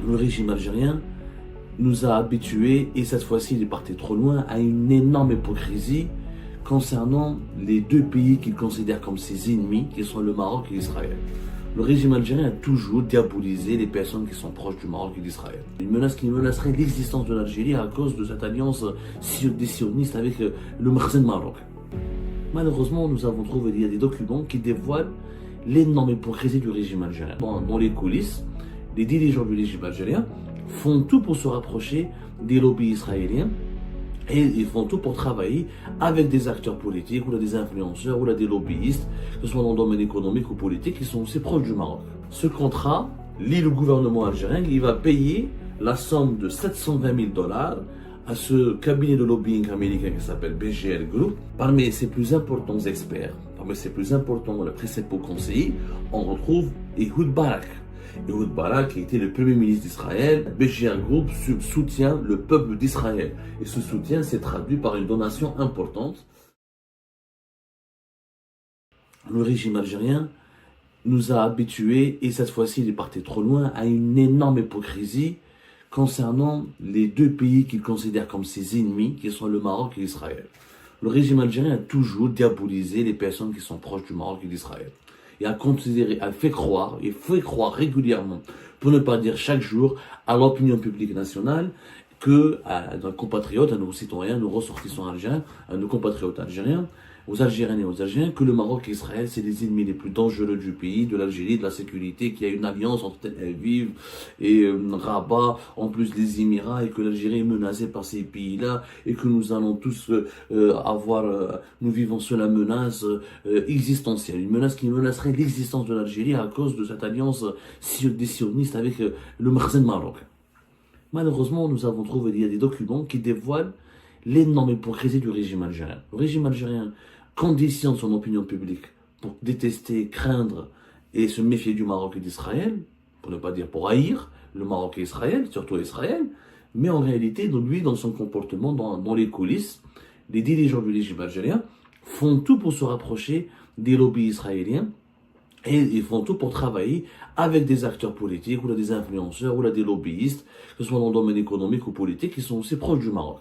Le régime algérien nous a habitués, et cette fois-ci il est parti trop loin, à une énorme hypocrisie concernant les deux pays qu'il considère comme ses ennemis, qui sont le Maroc et Israël. Le régime algérien a toujours diabolisé les personnes qui sont proches du Maroc et d'Israël. Une menace qui menacerait l'existence de l'Algérie à cause de cette alliance des sionistes avec le Makhzen Maroc. Malheureusement, nous avons trouvé des documents qui dévoilent l'énorme hypocrisie du régime algérien. Dans les coulisses, les dirigeants du régime algérien font tout pour se rapprocher des lobbies israéliens et ils font tout pour travailler avec des acteurs politiques ou des influenceurs ou des lobbyistes, que ce soit dans le domaine économique ou politique, qui sont aussi proches du Maroc. Ce contrat lie le gouvernement algérien, il va payer la somme de 720 000 $ à ce cabinet de lobbying américain qui s'appelle BGL Group. Parmi ses plus importants experts, parmi ses plus importants principaux conseillers, on retrouve Ehud Barak. Ehud Barak, qui était le premier ministre d'Israël. BGL Group soutient le peuple d'Israël. Et ce soutien s'est traduit par une donation importante. Le régime algérien nous a habitués, et cette fois-ci il est parti trop loin, à une énorme hypocrisie concernant les deux pays qu'il considère comme ses ennemis, qui sont le Maroc et Israël. Le régime algérien a toujours diabolisé les personnes qui sont proches du Maroc et d'Israël. Et a fait croire régulièrement, pour ne pas dire chaque jour, à l'opinion publique nationale, à nos compatriotes, à nos citoyens, à nos ressortissants algériens, à nos compatriotes algériens, aux Algériennes et aux Algériens, que le Maroc et Israël, c'est les ennemis les plus dangereux du pays, de l'Algérie, de la sécurité, qu'il y a une alliance entre Tel Aviv et Rabat, en plus des Émirats, et que l'Algérie est menacée par ces pays-là, et que nous allons tous nous vivons sous la menace existentielle, une menace qui menacerait l'existence de l'Algérie à cause de cette alliance des sionistes avec le Makhzen Maroc. Malheureusement, nous avons trouvé des documents qui dévoilent l'énorme hypocrisie du régime algérien. Le régime algérien conditionne son opinion publique pour détester, craindre et se méfier du Maroc et d'Israël, pour ne pas dire pour haïr le Maroc et Israël, surtout Israël, mais en réalité, lui, dans son comportement, dans les coulisses, les dirigeants du régime algérien font tout pour se rapprocher des lobbies israéliens et ils font tout pour travailler avec des acteurs politiques ou des influenceurs ou des lobbyistes, que ce soit dans le domaine économique ou politique, qui sont aussi proches du Maroc.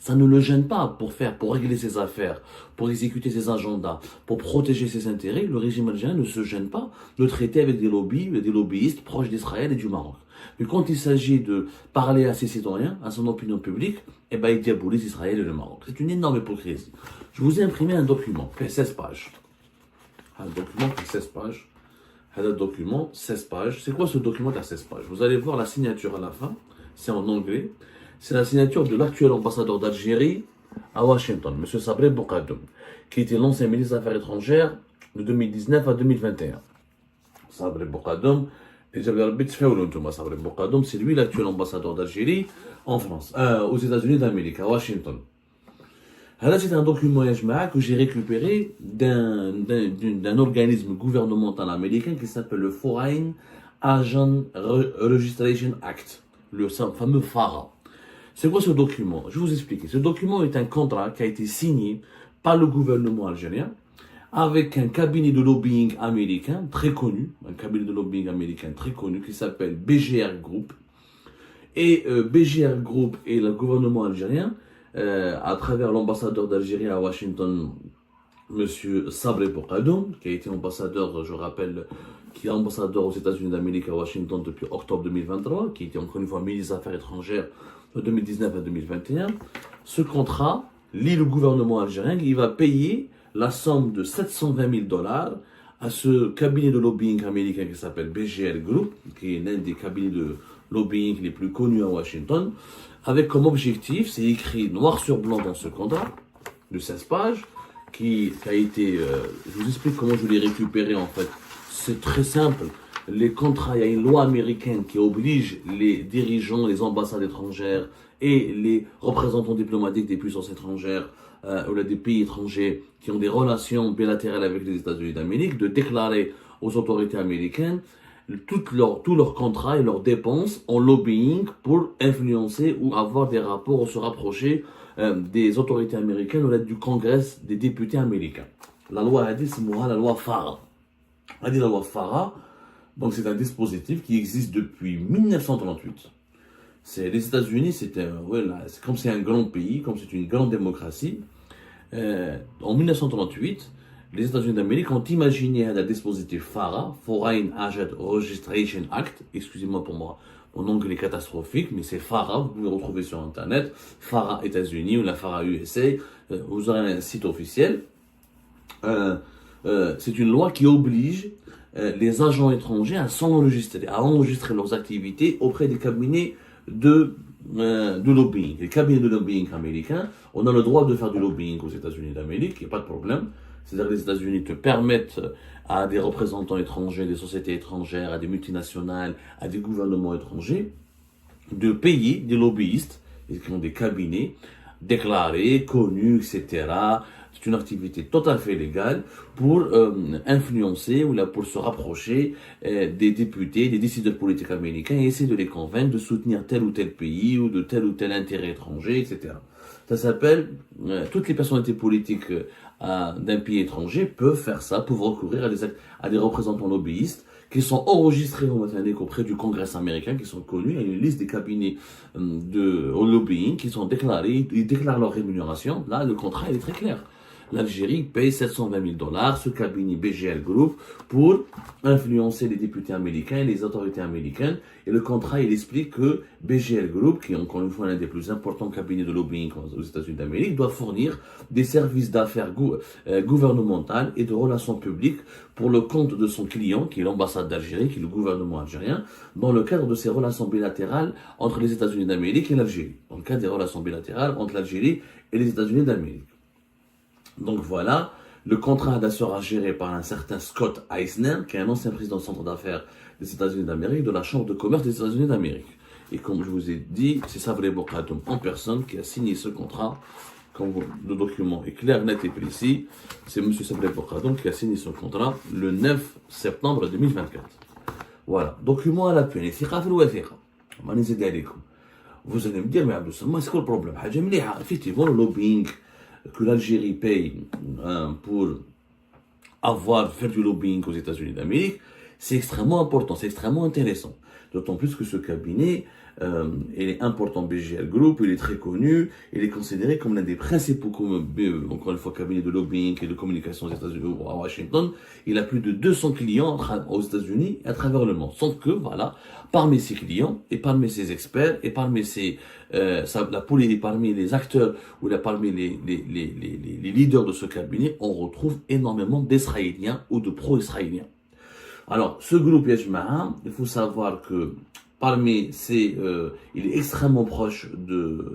Ça ne le gêne pas pour régler ses affaires, pour exécuter ses agendas, pour protéger ses intérêts. Le régime algérien ne se gêne pas de traiter avec des lobbyistes proches d'Israël et du Maroc. Mais quand il s'agit de parler à ses citoyens, à son opinion publique, il diabolise Israël et le Maroc. C'est une énorme hypocrisie. Je vous ai imprimé un document, fait 16 pages. Un document qui fait 16 pages. Un document, 16 pages. C'est quoi ce document qui a 16 pages? Vous allez voir la signature à la fin. C'est en anglais. C'est la signature de l'actuel ambassadeur d'Algérie à Washington, M. Sabri Boukhadoum, qui était l'ancien ministre des Affaires étrangères de 2019 à 2021. Sabri Boukhadoum, c'est lui l'actuel ambassadeur d'Algérie en France, aux États-Unis d'Amérique, à Washington. Alors, c'est un document que j'ai récupéré d'un organisme gouvernemental américain qui s'appelle le Foreign Agent Registration Act, le fameux FARA. C'est quoi ce document? Je vais vous expliquer. Ce document est un contrat qui a été signé par le gouvernement algérien avec un cabinet de lobbying américain très connu, qui s'appelle BGR Group. Et BGR Group et le gouvernement algérien, à travers l'ambassadeur d'Algérie à Washington, M. Sabri Boukhadoum, qui a été ambassadeur, je rappelle, qui est ambassadeur aux États-Unis d'Amérique à Washington depuis octobre 2023, qui était encore une fois ministre des Affaires étrangères de 2019 à 2021. Ce contrat lie le gouvernement algérien, il va payer la somme de 720 000 $ à ce cabinet de lobbying américain qui s'appelle BGL Group, qui est l'un des cabinets de lobbying les plus connus à Washington, avec comme objectif, c'est écrit noir sur blanc dans ce contrat, de 16 pages, qui a été... je vous explique comment je l'ai récupéré en fait. C'est très simple. Les contrats, il y a une loi américaine qui oblige les dirigeants, les ambassades étrangères et les représentants diplomatiques des puissances étrangères ou des pays étrangers qui ont des relations bilatérales avec les États-Unis d'Amérique de déclarer aux autorités américaines tous leurs contrats et leurs dépenses en lobbying pour influencer ou avoir des rapports ou se rapprocher des autorités américaines ou du Congrès des députés américains. La loi a dit, c'est la loi FARA. A dit la loi FARA, Donc c'est un dispositif qui existe depuis 1938. Les États-Unis, c'est comme c'est un grand pays, comme c'est une grande démocratie. En 1938, les États-Unis d'Amérique ont imaginé un dispositif FARA, Foreign Agent Registration Act, excusez-moi pour moi, mon anglais est catastrophique, mais c'est FARA, vous pouvez le retrouver sur Internet, FARA États-Unis ou la FARA USA, vous aurez un site officiel. C'est une loi qui oblige les agents étrangers à s'enregistrer, à enregistrer leurs activités auprès des cabinets de lobbying. Les cabinets de lobbying américains, on a le droit de faire du lobbying aux États-Unis d'Amérique, il n'y a pas de problème. C'est-à-dire que les États-Unis te permettent à des représentants étrangers, des sociétés étrangères, à des multinationales, à des gouvernements étrangers, de payer des lobbyistes qui ont des cabinets déclarés, connus, etc. C'est une activité tout à fait légale pour influencer ou là pour se rapprocher des députés, des décideurs politiques américains et essayer de les convaincre de soutenir tel ou tel pays ou de tel ou tel intérêt étranger, etc. Ça s'appelle, toutes les personnalités politiques d'un pays étranger peuvent faire ça, peuvent recourir à des représentants lobbyistes qui sont enregistrés auprès du Congrès américain, qui sont connus. Il y a une liste des cabinets de lobbying qui sont déclarés, ils déclarent leur rémunération. Là, le contrat il est très clair. L'Algérie paye 720 000 $, ce cabinet BGL Group, pour influencer les députés américains et les autorités américaines. Et le contrat, il explique que BGL Group, qui est encore une fois l'un des plus importants cabinets de lobbying aux États-Unis d'Amérique, doit fournir des services d'affaires gouvernementales et de relations publiques pour le compte de son client, qui est l'ambassade d'Algérie, qui est le gouvernement algérien, dans le cadre de ses relations bilatérales entre les États-Unis d'Amérique et l'Algérie. Dans le cadre des relations bilatérales entre l'Algérie et les États-Unis d'Amérique. Donc voilà, le contrat sera géré par un certain Scott Eisner, qui est un ancien président du centre d'affaires des États-Unis d'Amérique, de la Chambre de commerce des États-Unis d'Amérique. Et comme je vous ai dit, c'est Sabré Bokatom en personne qui a signé ce contrat. Comme le document est clair, net et précis, c'est M. Sabré Bokatom qui a signé ce contrat le 9 septembre 2024. Voilà, document à l'appui. Vous allez me dire, mais Abdou Samma, c'est quoi le problème? Effectivement, le lobbying que l'Algérie paye pour faire du lobbying aux États-Unis d'Amérique, c'est extrêmement important, c'est extrêmement intéressant. D'autant plus que ce cabinet, il est important BGL Group, il est très connu, il est considéré comme l'un des principaux, encore une fois, cabinets de lobbying et de communication aux États-Unis, à Washington. Il a plus de 200 clients aux États-Unis et à travers le monde. Sauf que, voilà, parmi ses clients et parmi ses experts et parmi parmi les acteurs ou parmi les leaders de ce cabinet, on retrouve énormément d'Israéliens ou de pro-israéliens. Alors, ce groupe Yajma'a, il faut savoir que parmi il est extrêmement proche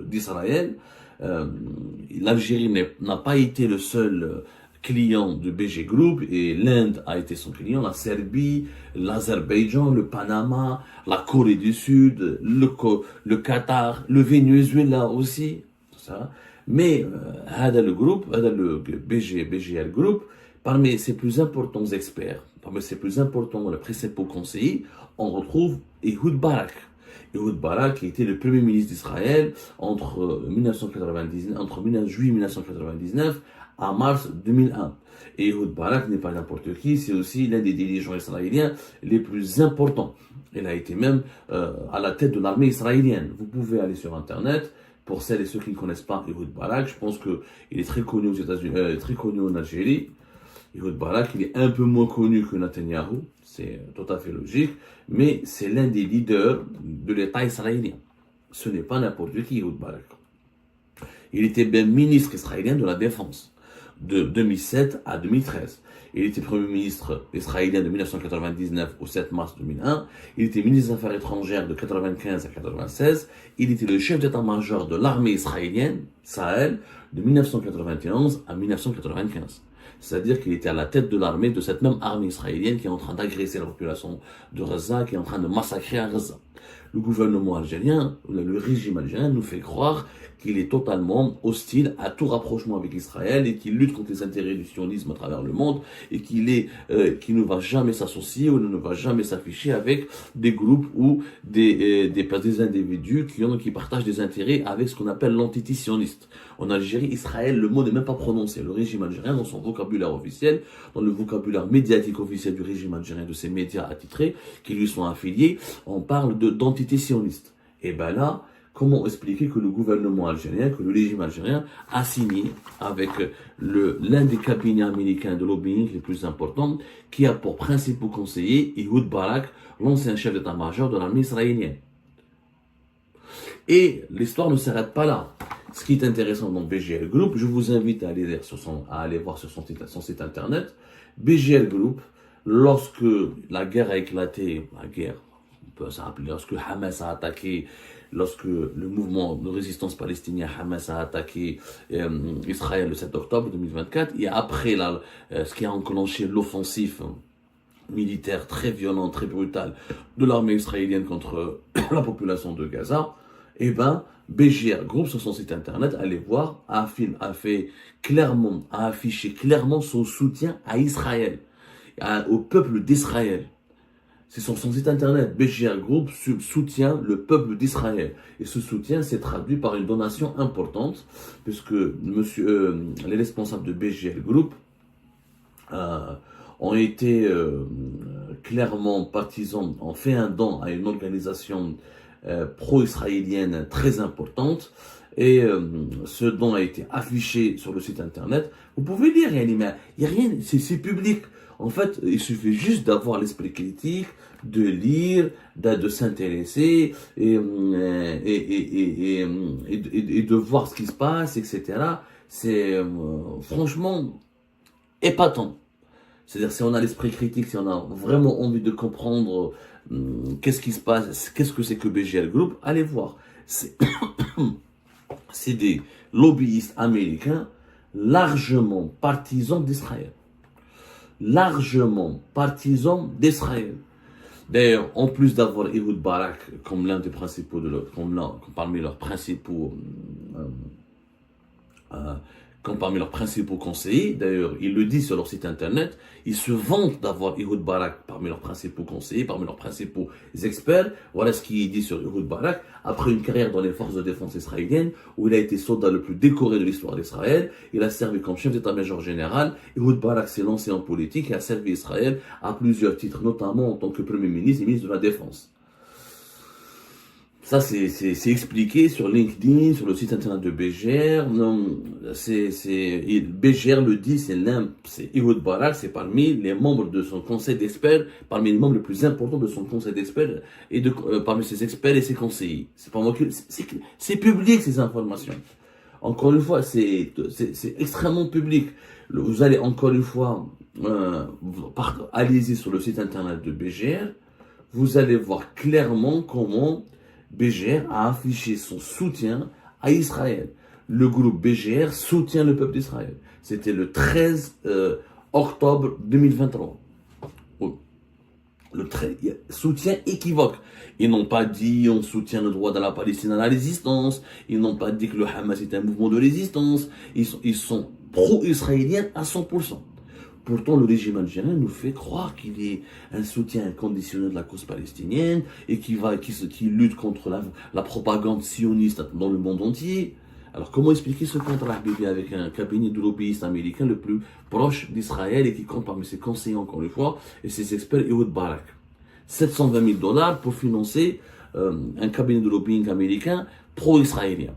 d'Israël. L'Algérie n'a pas été le seul client de BG Group et l'Inde a été son client, la Serbie, l'Azerbaïdjan, le Panama, la Corée du Sud, le Qatar, le Venezuela aussi, tout ça. Mais le BGL Group, parmi ses plus importants experts, parmi ses plus importants principaux conseillers, on retrouve Ehud Barak. Ehud Barak qui était le premier ministre d'Israël entre juillet 1999 à mars 2001. Et Ehud Barak n'est pas n'importe qui, c'est aussi l'un des dirigeants israéliens les plus importants. Il a été même à la tête de l'armée israélienne. Vous pouvez aller sur Internet. Pour celles et ceux qui ne connaissent pas Ehud Barak, je pense qu'il est très connu aux États-Unis, très connu en Algérie. Ehud Barak, il est un peu moins connu que Netanyahou, c'est tout à fait logique, mais c'est l'un des leaders de l'État israélien. Ce n'est pas n'importe qui, Ehud Barak. Il était même ministre israélien de la Défense, de 2007 à 2013. Il était Premier ministre israélien de 1999 au 7 mars 2001. Il était ministre des Affaires étrangères de 1995 à 1996. Il était le chef d'état-major de l'armée israélienne, Sahel, de 1991 à 1995. C'est-à-dire qu'il était à la tête de l'armée, de cette même armée israélienne qui est en train d'agresser la population de Gaza, qui est en train de massacrer à Gaza. Le gouvernement algérien, le régime algérien nous fait croire qu'il est totalement hostile à tout rapprochement avec Israël et qu'il lutte contre les intérêts du sionisme à travers le monde et qu'il ne va jamais s'associer ou ne va jamais s'afficher avec des groupes ou des individus qui partagent des intérêts avec ce qu'on appelle l'antitisioniste. En Algérie, Israël, le mot n'est même pas prononcé. Le régime algérien, dans son vocabulaire officiel, dans le vocabulaire médiatique officiel du régime algérien, de ses médias attitrés qui lui sont affiliés, on parle d'antitisioniste. Et ben là, comment expliquer que le gouvernement algérien, que le régime algérien a signé avec l'un des cabinets américains de lobbying les plus importants, qui a pour principal conseiller Ehud Barak, l'ancien chef d'état-major de l'armée israélienne. Et l'histoire ne s'arrête pas là. Ce qui est intéressant dans BGL Group, je vous invite à aller voir sur son site internet. BGL Group, lorsque la guerre a éclaté, on peut s'appeler, lorsque Hamas a attaqué, lorsque le mouvement de résistance palestinien Hamas a attaqué Israël le 7 octobre 2024, et après ce qui a enclenché l'offensive militaire très violente, très brutale de l'armée israélienne contre la population de Gaza, eh ben, BGR Group, sur son site internet, allez voir, a affiché clairement son soutien à Israël, au peuple d'Israël. C'est sur son site internet. BGR Group soutient le peuple d'Israël. Et ce soutien s'est traduit par une donation importante, puisque les responsables de BGR Group ont été clairement partisans, ont fait un don à une organisation pro-israélienne très importante. Et ce don a été affiché sur le site internet. Vous pouvez lire, il n'y a rien, c'est public. En fait, il suffit juste d'avoir l'esprit critique, de lire, de s'intéresser et de voir ce qui se passe, etc. C'est franchement épatant. C'est-à-dire, si on a l'esprit critique, si on a vraiment envie de comprendre qu'est-ce qui se passe, qu'est-ce que c'est que BGL Group, allez voir. C'est des lobbyistes américains largement partisans d'Israël. Largement partisans d'Israël. D'ailleurs, en plus d'avoir Ehud Barak comme l'un des principaux, parmi leurs principaux conseillers, d'ailleurs, ils le disent sur leur site internet, ils se vantent d'avoir Ehud Barak parmi leurs principaux conseillers, parmi leurs principaux experts. Voilà ce qu'il dit sur Ehud Barak, après une carrière dans les forces de défense israéliennes, où il a été soldat le plus décoré de l'histoire d'Israël. Il a servi comme chef d'état-major général. Ehud Barak s'est lancé en politique et a servi Israël à plusieurs titres, notamment en tant que premier ministre et ministre de la Défense. Ça, c'est expliqué sur LinkedIn, sur le site internet de BGR. Non, BGR le dit, c'est Ehud Barak, c'est parmi les membres de son conseil d'experts, parmi les membres les plus importants de son conseil d'experts et parmi ses experts et ses conseillers. C'est pas moi c'est public, ces informations. Encore une fois, c'est extrêmement public. Vous allez encore une fois, allez-y sur le site internet de BGR, vous allez voir clairement comment BGR a affiché son soutien à Israël. Le groupe BGR soutient le peuple d'Israël. C'était le 13 octobre 2023. Soutien équivoque. Ils n'ont pas dit on soutient le droit de la Palestine à la résistance. Ils n'ont pas dit que le Hamas est un mouvement de résistance. Ils sont pro-israéliens à 100%. Pourtant, le régime algérien nous fait croire qu'il est un soutien inconditionnel de la cause palestinienne et qui lutte contre la propagande sioniste dans le monde entier. Alors, comment expliquer ce contrat avec un cabinet de lobbyistes américains le plus proche d'Israël et qui compte parmi ses conseillers, encore une fois, et ses experts, Ehud Barak. 720 000 $ pour financer un cabinet de lobbying américain pro-israélien.